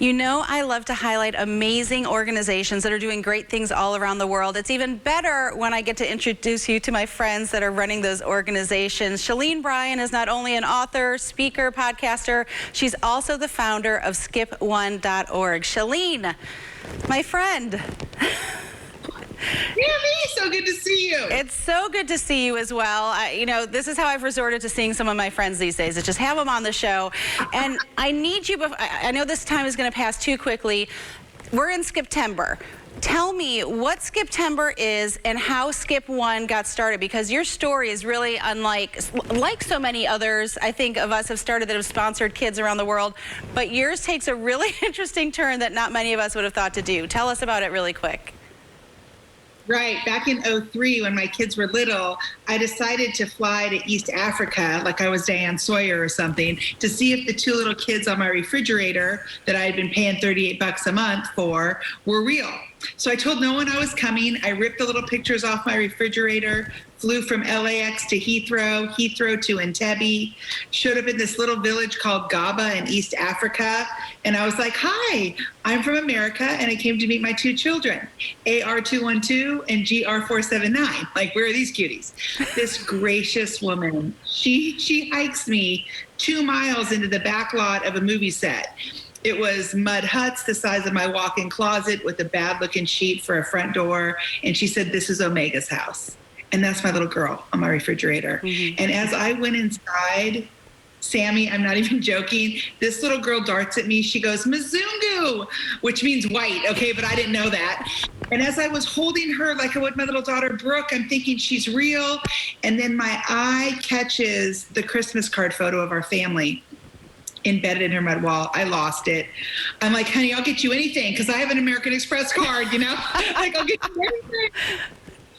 You know, I love to highlight amazing organizations that are doing great things all around the world. It's even better when I get to introduce you to my friends that are running those organizations. Shelene Bryan is not only an author, speaker, podcaster, she's also the founder of skip1.org. Shelene, my friend. Really? So good to see you. It's so good to see you as well. You know, this is how I've resorted to seeing some of my friends these days, is just have them on the show. And I need you, I know this time is going to pass too quickly. We're in Skiptember. Tell me what Skiptember is and how Skip One got started, because your story is really unlike so many others I think of us have started that have sponsored kids around the world, but yours takes a really interesting turn that not many of us would have thought to do. Tell us about it really quick. Right. Back in '03, when my kids were little, I decided to fly to East Africa, like I was Diane Sawyer or something, to see if the two little kids on my refrigerator that I had been paying $38 a month for were real. So I told no one I was coming. I ripped the little pictures off my refrigerator, flew from LAX to Heathrow, Heathrow to Entebbe, showed up in this little village called Gaba in East Africa. And I was like, hi, I'm from America, and I came to meet my two children, AR212 and GR479. Like, where are these cuties? This gracious woman, she hikes me 2 miles into the back lot of a movie set. It was mud huts the size of my walk-in closet with a bad-looking sheet for a front door. And she said, this is Omega's house. And that's my little girl on my refrigerator. Mm-hmm. And as I went inside, Sami, I'm not even joking, this little girl darts at me. She goes, Mzungu, which means white, okay? But I didn't know that. And as I was holding her like I would my little daughter, Brooke, I'm thinking she's real. And then my eye catches the Christmas card photo of our family embedded in her mud wall. I lost it. I'm like, honey, I'll get you anything because I have an American Express card, you know? Like, I'll get you anything.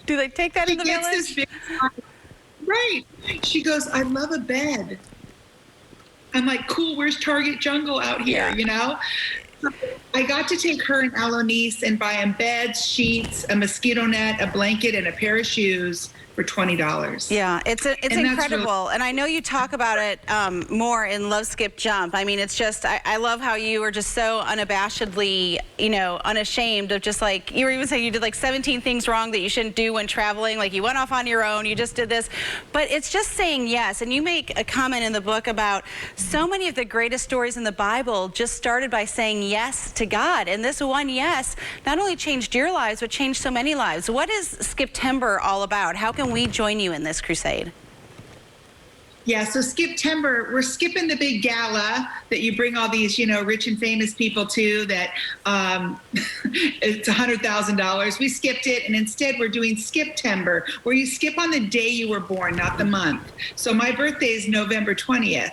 Do they take that in the village? This big right. She goes, I love a bed. I'm like, cool, where's Target Jungle out here, you know? I got to take her and Alanis and buy them beds, sheets, a mosquito net, a blanket, and a pair of shoes for $20. Yeah, it's incredible. Really, and I know you talk about it more in Love, Skip, Jump. I mean, it's just, I love how you were just so unabashedly, you know, unashamed of just like, you were even saying you did like 17 things wrong that you shouldn't do when traveling. Like you went off on your own, you just did this. But it's just saying yes. And you make a comment in the book about so many of the greatest stories in the Bible just started by saying yes to God. And this one yes not only changed your lives, but changed so many lives. What is Skiptember all about? How can we join you in this crusade? Yeah, so Skiptember, we're skipping the big gala that you bring all these, you know, rich and famous people to that it's $100,000. We skipped it, and instead we're doing Skiptember, where you skip on the day you were born, not the month. So my birthday is November 20th.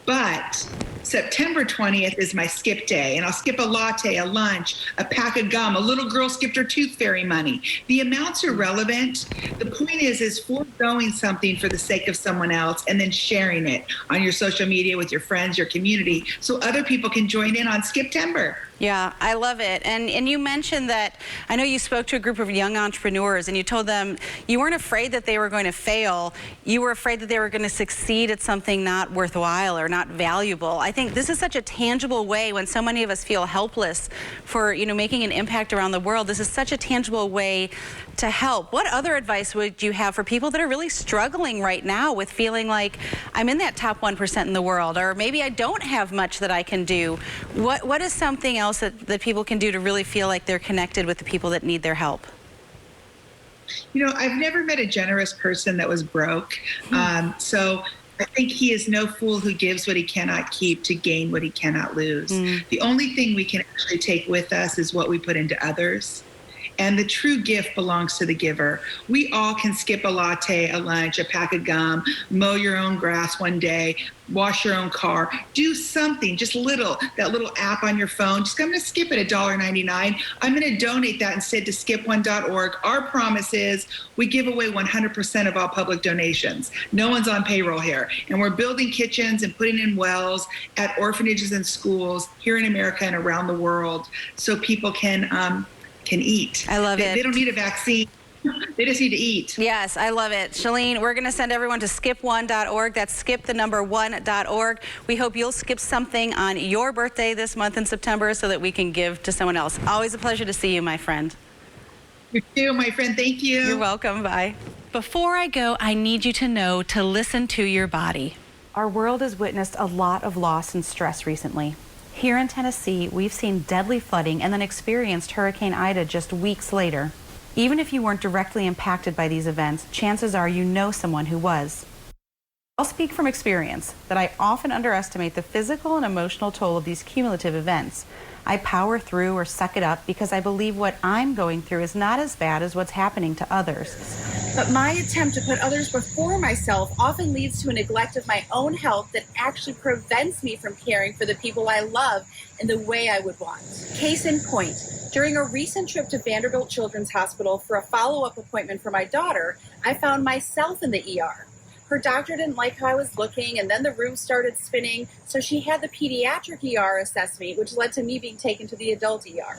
But September 20th is my skip day, and I'll skip a latte, a lunch, a pack of gum. A little girl skipped her tooth fairy money. The amounts are relevant. The point is foregoing something for the sake of someone else and then sharing it on your social media with your friends, your community, so other people can join in on Skiptember. Yeah, I love it. And you mentioned that, I know you spoke to a group of young entrepreneurs and you told them you weren't afraid that they were going to fail. You were afraid that they were going to succeed at something not worthwhile or not valuable. I think this is such a tangible way when so many of us feel helpless for, you know, making an impact around the world. This is such a tangible way to help. What other advice would you have for people that are really struggling right now with feeling like I'm in that top 1% in the world, or maybe I don't have much that I can do? What is something else that people can do to really feel like they're connected with the people that need their help? You know, I've never met a generous person that was broke. So I think he is no fool who gives what he cannot keep to gain what he cannot lose. The only thing we can actually take with us is what we put into others. And the true gift belongs to the giver. We all can skip a latte, a lunch, a pack of gum, mow your own grass one day, wash your own car, do something, just little, that little app on your phone. Just, I'm going to skip it $1.99. I'm going to donate that instead to skip1.org. Our promise is we give away 100% of all public donations. No one's on payroll here. And we're building kitchens and putting in wells at orphanages and schools here in America and around the world so people can eat. I love it. They don't need a vaccine. They just need to eat. Yes, I love it. Shelene, we're going to send everyone to skip1.org. That's skip1.org. We hope you'll skip something on your birthday this month in September so that we can give to someone else. Always a pleasure to see you, my friend. You too, my friend. Thank you. You're welcome. Bye. Before I go, I need you to know to listen to your body. Our world has witnessed a lot of loss and stress recently. Here in Tennessee, we've seen deadly flooding and then experienced Hurricane Ida just weeks later. Even if you weren't directly impacted by these events, chances are you know someone who was. I'll speak from experience that I often underestimate the physical and emotional toll of these cumulative events. I power through or suck it up because I believe what I'm going through is not as bad as what's happening to others. But my attempt to put others before myself often leads to a neglect of my own health that actually prevents me from caring for the people I love in the way I would want. Case in point, during a recent trip to Vanderbilt Children's Hospital for a follow-up appointment for my daughter, I found myself in the ER. Her doctor didn't like how I was looking, and then the room started spinning, so she had the pediatric ER assess me, which led to me being taken to the adult ER.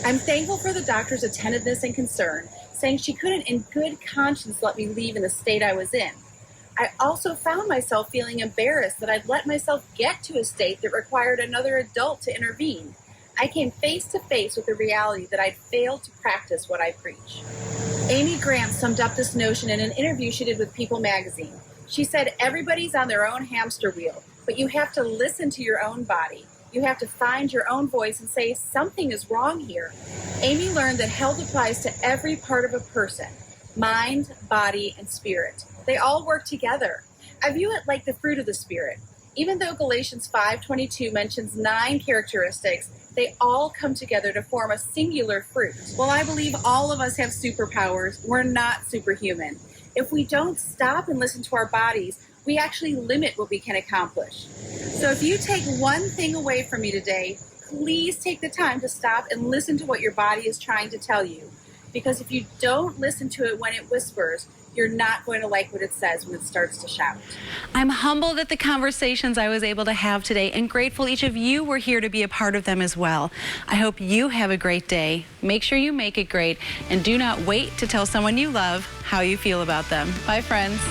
I'm thankful for the doctor's attentiveness and concern, saying she couldn't in good conscience let me leave in the state I was in. I also found myself feeling embarrassed that I'd let myself get to a state that required another adult to intervene. I came face to face with the reality that I'd failed to practice what I preach. Amy Grant summed up this notion in an interview she did with People magazine. She said, everybody's on their own hamster wheel, but you have to listen to your own body. You have to find your own voice and say, something is wrong here. Amy learned that health applies to every part of a person, mind, body, and spirit. They all work together. I view it like the fruit of the Spirit. Even though Galatians 5:22 mentions 9 characteristics, they all come together to form a singular fruit. While I believe all of us have superpowers, we're not superhuman. If we don't stop and listen to our bodies, we actually limit what we can accomplish. So if you take one thing away from me today, please take the time to stop and listen to what your body is trying to tell you. Because if you don't listen to it when it whispers, you're not going to like what it says when it starts to shout. I'm humbled at the conversations I was able to have today and grateful each of you were here to be a part of them as well. I hope you have a great day. Make sure you make it great and do not wait to tell someone you love how you feel about them. Bye, friends.